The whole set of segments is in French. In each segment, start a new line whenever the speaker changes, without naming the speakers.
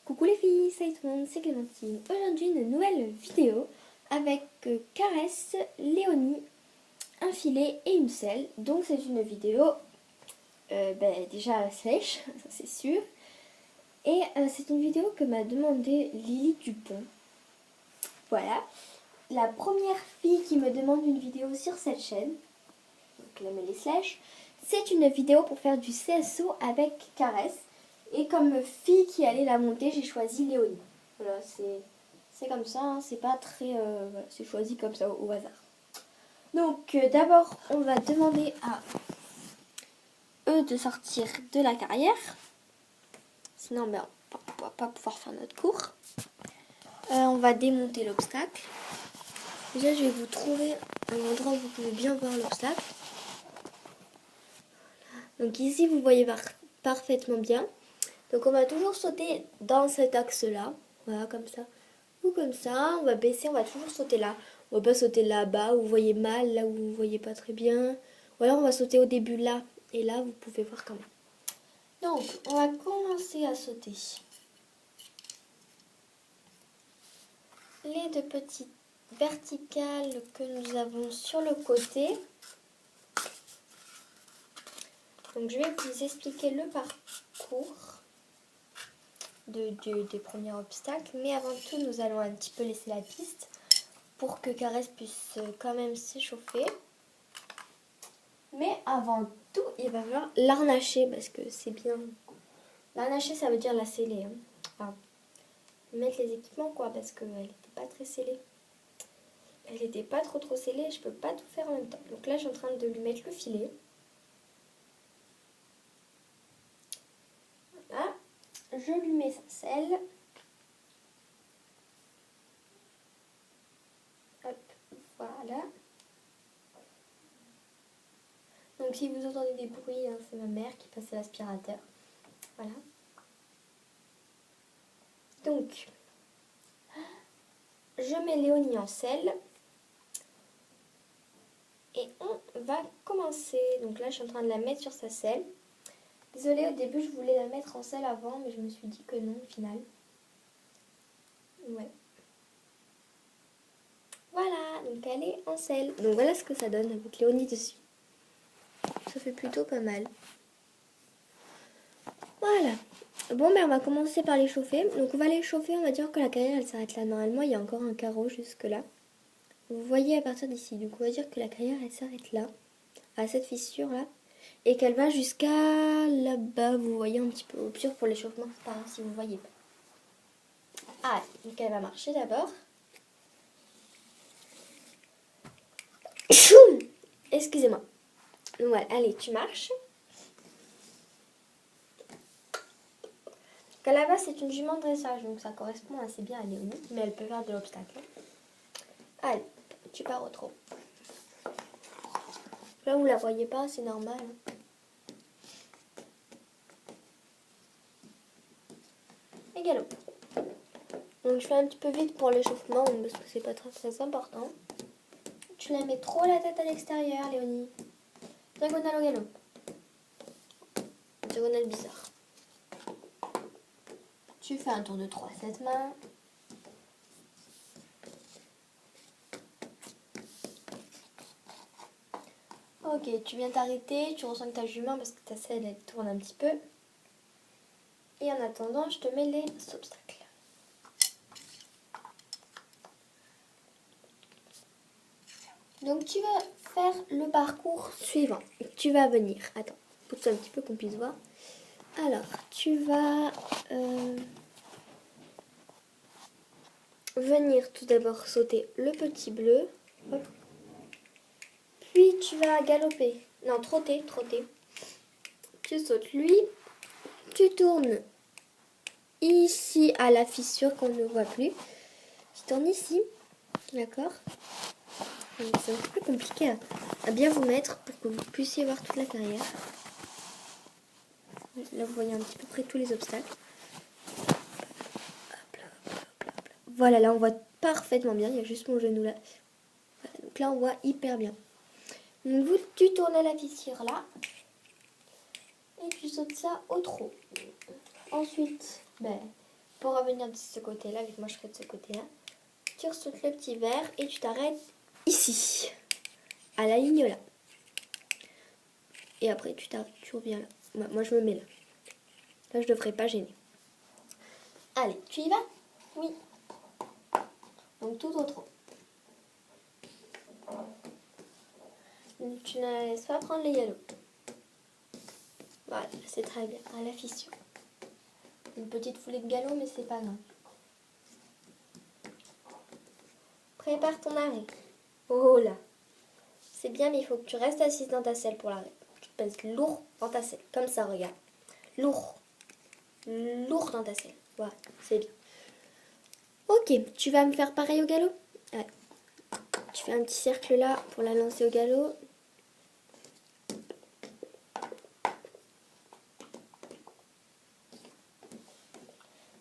Coucou les filles, salut tout le monde, c'est Clémentine. Aujourd'hui une nouvelle vidéo avec Caresse, Léonie, un filet et une selle. Donc c'est une vidéo déjà sèche, ça c'est sûr. Et c'est une vidéo que m'a demandé Lily Dupont. Voilà, la première fille qui me demande une vidéo sur cette chaîne, donc là me les slash, c'est une vidéo pour faire du CSO avec Caresse. Et comme fille qui allait la monter, j'ai choisi Léonie. Voilà, c'est comme ça, hein, c'est pas très... voilà, c'est choisi comme ça au hasard. Donc d'abord, on va demander à eux de sortir de la carrière. Sinon, ben, on va pas pouvoir faire notre cours. On va démonter l'obstacle. Déjà, je vais vous trouver un endroit où vous pouvez bien voir l'obstacle. Donc ici, vous voyez parfaitement bien. Donc on va toujours sauter dans cet axe-là. Voilà, comme ça. Ou comme ça. On va baisser, on va toujours sauter là. On va pas sauter là-bas où vous voyez mal, là où vous voyez pas très bien. Ou alors on va sauter au début là. Et là, vous pouvez voir quand même. Donc, on va commencer à sauter les deux petites verticales que nous avons sur le côté. Donc, je vais vous expliquer le parcours des premiers obstacles. Mais avant tout, nous allons un petit peu laisser la piste pour que Caresse puisse quand même s'échauffer. Mais avant tout, il va falloir l'arnacher parce que c'est bien. L'arnacher, ça veut dire la sceller. Hein. Enfin, mettre les équipements quoi, parce qu'elle n'était pas très scellée. Elle n'était pas trop scellée, je peux pas tout faire en même temps. Donc là, je suis en train de lui mettre le filet. Voilà. Je lui mets sa selle. Hop, voilà. Donc si vous entendez des bruits, hein, c'est ma mère qui passe l'aspirateur. Voilà. Donc, je mets Léonie en selle. Et on va commencer. Donc là, je suis en train de la mettre sur sa selle. Désolée, au début, je voulais la mettre en selle avant, mais je me suis dit que non, au final. Ouais. Voilà, donc elle est en selle. Donc voilà ce que ça donne avec Léonie dessus. Ça fait plutôt pas mal. Voilà. Bon, ben on va commencer par les chauffer. Donc on va les chauffer, on va dire que la carrière, elle s'arrête là. Normalement, il y a encore un carreau jusque là. Vous voyez à partir d'ici. Donc on va dire que la carrière, elle s'arrête là, à cette fissure là. Et qu'elle va jusqu'à là-bas, vous voyez un petit peu. Au pire, pour l'échauffement, c'est pas grave si vous voyez pas. Ah, donc elle va marcher d'abord. Excusez-moi. Donc voilà, allez, tu marches. Donc là-bas, c'est une jument de dressage, donc ça correspond assez bien à Léonie, mais elle peut faire de l'obstacle. Allez, tu pars au trot. Là, vous la voyez pas, c'est normal. Et galop. Donc je fais un petit peu vite pour l'échauffement, parce que c'est pas très important. Tu la mets trop la tête à l'extérieur, Léonie. Diagonale au galop. Diagonale bizarre. Tu fais un tour de 3 cette main. Ok, tu viens t'arrêter, tu ressens que ta jument parce que ta selle elle tourne un petit peu. Et en attendant, je te mets les obstacles. Donc tu vas faire le parcours suivant. Tu vas venir, attends, pousse-toi un petit peu qu'on puisse voir. Alors, tu vas venir tout d'abord sauter le petit bleu. Hop. Puis tu vas galoper, non trotter. Tu sautes lui, tu tournes ici à la fissure qu'on ne voit plus. Tu tournes ici, d'accord? C'est un petit peu compliqué à bien vous mettre pour que vous puissiez voir toute la carrière. Là, vous voyez un petit peu près tous les obstacles. Voilà, là, on voit parfaitement bien. Il y a juste mon genou là. Voilà, donc là, on voit hyper bien. Donc, tu tournes à la fissure là. Et tu sautes ça au trot. Ensuite, pour revenir de ce côté-là, vu que moi je serai de ce côté-là, tu ressautes le petit verre et tu t'arrêtes ici, à la ligne là. Et après tu reviens là. Moi je me mets là. Là je devrais pas gêner. Allez, tu y vas? Oui. Donc tout au trop. Tu ne laisses pas prendre les yellows. Voilà, c'est très bien. À la fission. Une petite foulée de galop, mais c'est pas grave. Prépare ton arrêt. Oh là. C'est bien, mais il faut que tu restes assise dans ta selle pour l'arrêt. Tu te pèses lourd dans ta selle. Comme ça, regarde. Lourd. Lourd dans ta selle. Voilà, c'est bien. Ok, tu vas me faire pareil au galop? Allez. Tu fais un petit cercle là pour la lancer au galop.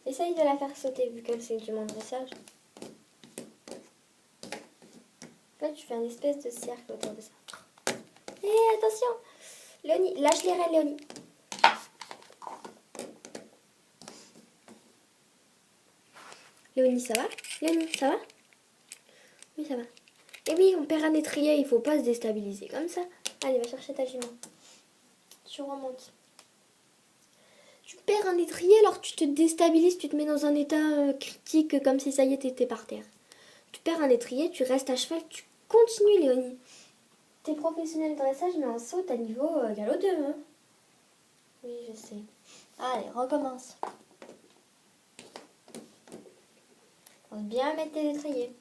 Essaye de la faire sauter vu que c'est du mon dressage. Là, tu fais un espèce de cercle autour de ça. Et attention, Léonie, lâche les rênes, Léonie. Léonie, ça va? Léonie, ça va? Oui, ça va. Et oui, on perd un étrier, il faut pas se déstabiliser comme ça. Allez, va chercher ta jument. Tu remontes. Tu perds un étrier, alors tu te déstabilises, tu te mets dans un état critique, comme si ça y est, t'étais par terre. Tu perds un étrier, tu restes à cheval, tu continues, Léonie. T'es professionnel de dressage, mais en saut à niveau galop 2. Hein. Oui, je sais. Allez, recommence. Pense bien mettre tes étriers.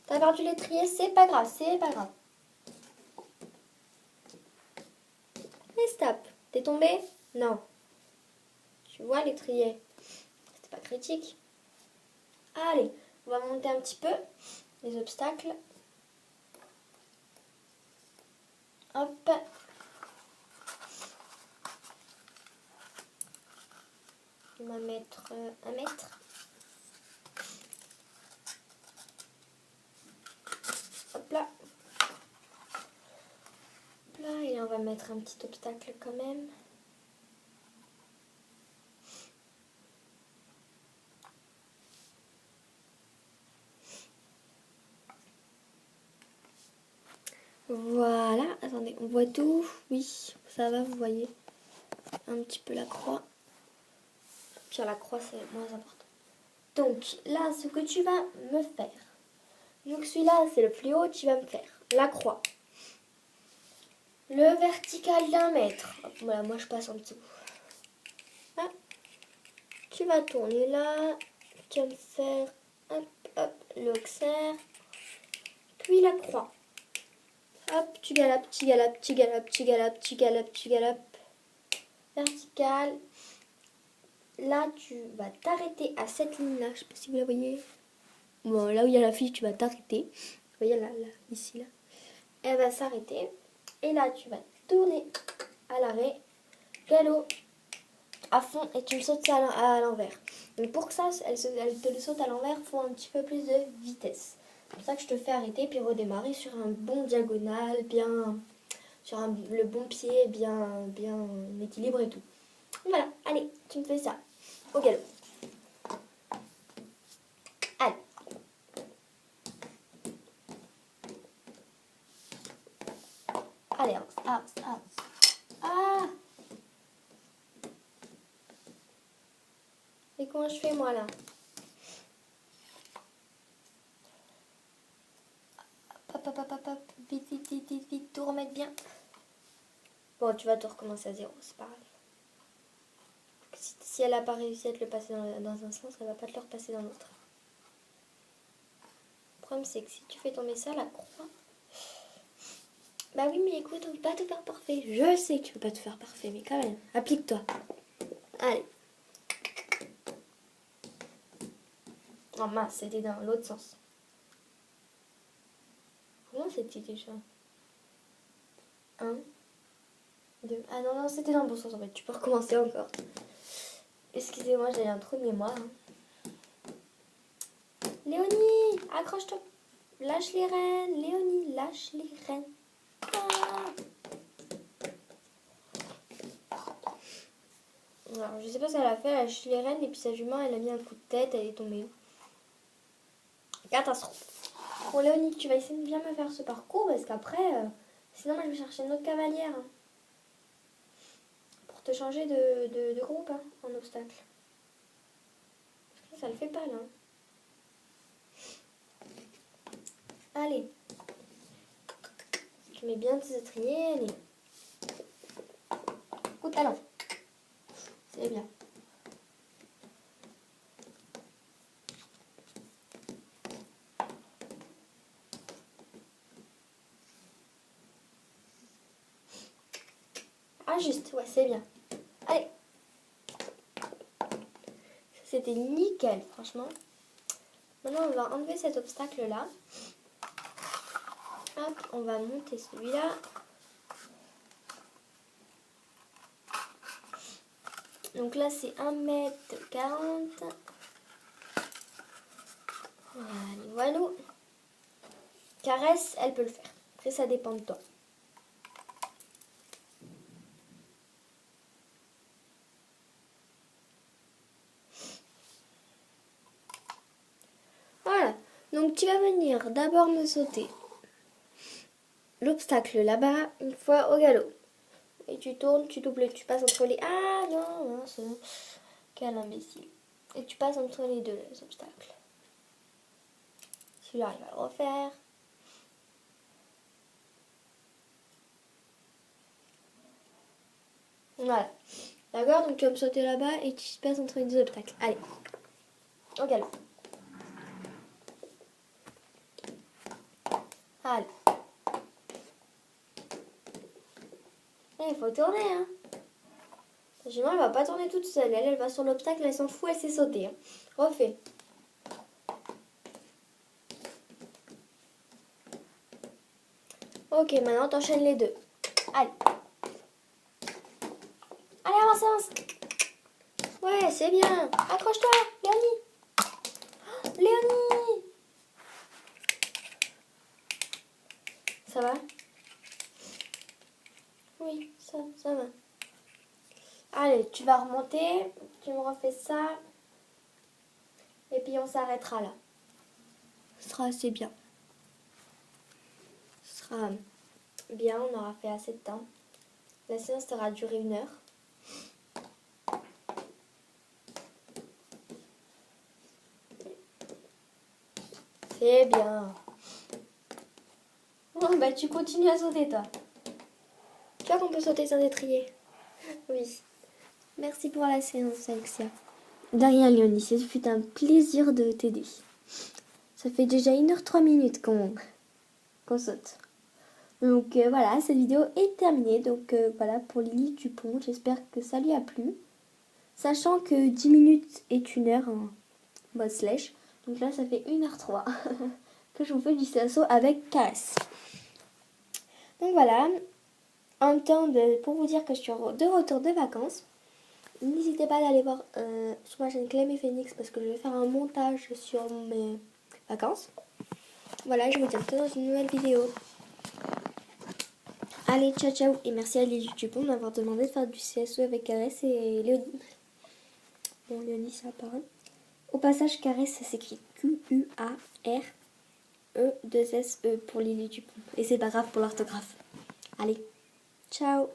T'as perdu l'étrier, c'est pas grave, c'est pas grave. Mais stop. T'es tombé? Non. Tu vois l'étrier. C'était pas critique. Allez, on va monter un petit peu les obstacles. Hop. On va mettre 1 mètre. Hop là. Hop là. Et on va mettre un petit obstacle quand même. Voilà. Attendez, on voit tout. Oui, ça va, vous voyez. Un petit peu la croix. Puis la croix, c'est moins important. Donc là, ce que tu vas me faire. Donc celui-là, c'est le plus haut, tu vas me faire la croix. Le vertical d'1 mètre. Hop, voilà, moi je passe en dessous. Ah. Tu vas tourner là. Tu vas me faire hop, hop, l'auxerre. Puis la croix. Hop, tu galopes, tu galopes, tu galopes, tu galopes, tu galopes, tu galopes. Vertical. Là, tu vas t'arrêter à cette ligne-là. Je ne sais pas si vous la voyez. Bon, là où il y a la fille, tu vas t'arrêter. Vous voyez là, ici, là. Elle va s'arrêter. Et là, tu vas tourner à l'arrêt. Galop à fond et tu le sautes à l'envers. Donc pour que ça, elle te le saute à l'envers, il faut un petit peu plus de vitesse. C'est pour ça que je te fais arrêter puis redémarrer sur un bon diagonal, bien sur le bon pied, bien équilibré et tout. Voilà, allez, tu me fais ça au galop. Allez. Allez, avance. Ah! Et comment je fais moi là? Hop. Vite, tout remettre bien. Bon, tu vas tout recommencer à zéro, c'est pas grave. Si elle n'a pas réussi à te le passer dans un sens, elle va pas te le repasser dans l'autre. Le problème, c'est que si tu fais tomber ça, la croix... Bah oui, mais écoute, on ne peut pas te faire parfait. Je sais que tu ne peux pas te faire parfait, mais quand même, applique-toi. Allez. Oh mince, c'était dans l'autre sens. Comment c'était déjà? 1, 2... Ah non, c'était dans le bon sens en fait. Tu peux recommencer encore. Excusez-moi, j'ai un trou de mémoire. Léonie, accroche-toi. Lâche les rênes. Léonie, lâche les rênes. Ah. Alors, je sais pas ce qu'elle a fait, elle a chuté les rênes et puis sa jument, elle a mis un coup de tête, elle est tombée. Catastrophe. Bon, Léonie, tu vas essayer de bien me faire ce parcours parce qu'après, sinon, moi, je vais chercher une autre cavalière hein, pour te changer de groupe hein, en obstacle. Parce que ça le fait pas, là. Allez. Tu mets bien tes étriers, allez. Coup de talon. C'est bien. Ah, juste, ouais, c'est bien. Allez. C'était nickel, franchement. Maintenant, on va enlever cet obstacle-là. Hop, on va monter celui-là. Donc là, c'est 1,40 m. Allez, voilà. Caresse, elle peut le faire. Après, ça dépend de toi. Voilà. Donc, tu vas venir d'abord me sauter l'obstacle là-bas, une fois au galop. Et tu tournes, tu doubles, tu passes entre les... Ah non, non, c'est... Quel imbécile. Et tu passes entre les deux les obstacles. Celui-là, il va le refaire. Voilà. D'accord, donc tu vas me sauter là-bas et tu passes entre les deux obstacles. Allez, au galop. Allez. Il faut tourner, hein. La jument, elle va pas tourner toute seule. Elle va sur l'obstacle, elle s'en fout, elle s'est sautée. Hein. Refais. Ok, maintenant t'enchaînes les deux. Allez. Allez, avance, avance. Ouais, c'est bien. Accroche-toi, Léonie. Oh, Léonie. Ça va? Oui, ça va. Allez, tu vas remonter. Tu me refais ça. Et puis on s'arrêtera là. Ce sera assez bien. Ce sera bien, on aura fait assez de temps. La séance aura duré 1 heure. C'est bien. Oh, bah tu continues à sauter toi. Tu vois qu'on peut sauter sans étrier? Oui. Merci pour la séance, Alexia. De rien, Léonie, ce fut un plaisir de t'aider. Ça fait déjà 1 heure 3 minutes qu'on saute. Donc voilà, cette vidéo est terminée. Donc voilà pour Lily Dupont. J'espère que ça lui a plu. Sachant que 10 minutes est 1 heure en mode slash. Donc là, ça fait 1h03 que je vous fais du sasso avec Caresse. Donc voilà, en même temps, pour vous dire que je suis de retour de vacances. N'hésitez pas d'aller voir sur ma chaîne Clem et Phoenix parce que je vais faire un montage sur mes vacances. Voilà, je vous dis à bientôt dans une nouvelle vidéo. Allez, ciao ciao et merci à Lily Dupont d'avoir demandé de faire du CSE avec Caresse et Léonie. Bon, Léonie, ça apparaît. Au passage, Caresse, ça s'écrit Q-U-A-R-E-2-S-E pour Lily Dupont. Et c'est pas grave pour l'orthographe. Allez, ciao.